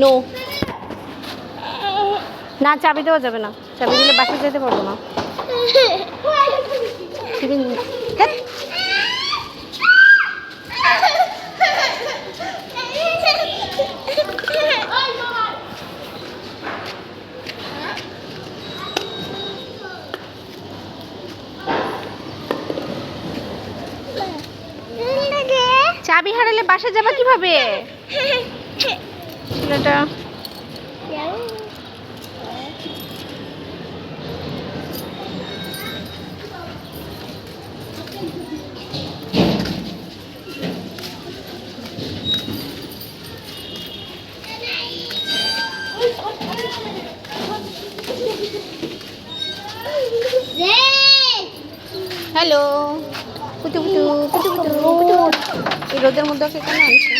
No, না চাবি দেওয়া যাবে না, চাবি দিলে বাসায় যেতে পারবো না। চাবি হারালে বাসায় যাবা কিভাবে? ছেলেটা হ্যালো, পুটু পুটু পুটু পুটু পুটু। এই রোদের মধ্যে ওকে কেন আনছে?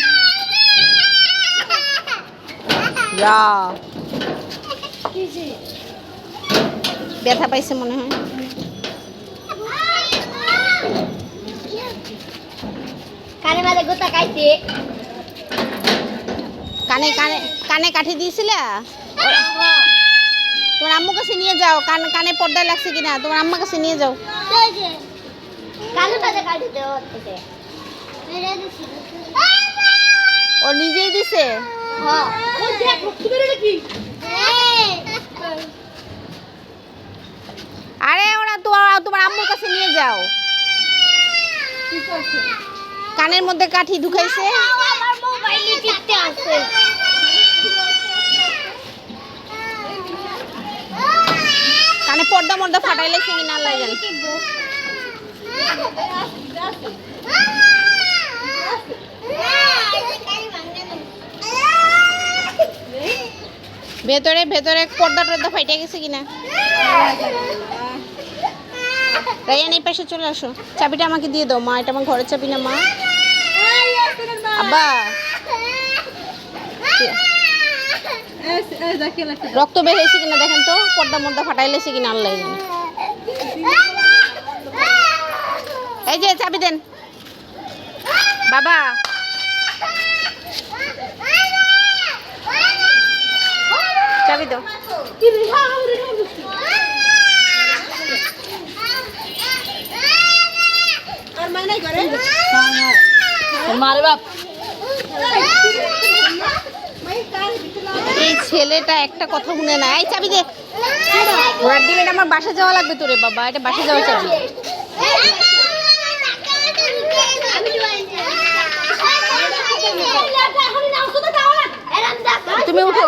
ব্যথা পাইছে মনে হয়। কানে মাঝে গোতা খাইছে, কানে কানে কানে কাঠি দিয়েছিলে? তোমার আম্মুর কাছে নিয়ে যাও, কানে পর্দা লাগছে কিনা তোমার আম্মার কাছে নিয়ে যাও। কানে মাঝে কাটিতে হচ্ছে, ও নিজেই দিছে। আরে ওরা তোমার আম্মুর কাছে নিয়ে যাও। কানের মধ্যে কাঠি ঢুকাইছে। আমার মোবাইলে টিপতে আছে। কানে পর্দা মর্দা ফাটাইলেছে কিনা আল্লাহ জানে। ভেতরে ভেতরে পর্দা টর্দা ফাইটে গেছে কিনা। রায়ান এই পাশে চলে আসো, চাবিটা আমাকে দিয়ে দাও মা, এটা আমার ঘরের চাবি না মা। আব্বা রক্ত বের হয়েছে কিনা দেখেন তো, পর্দা মর্দা ফাটাইলেছে কিনা আল্লাহ জানে। এই যে চাবি দেন বাবা। চাবি দাও। এই ছেলেটা একটা কথা শুনে না। এই চাবি দে, ঘোড়ার দিন এটা আমার বাসা যাওয়া লাগবে তোরে বাবা, এটা বাসা যাওয়া চাবি। তুমি উঠো।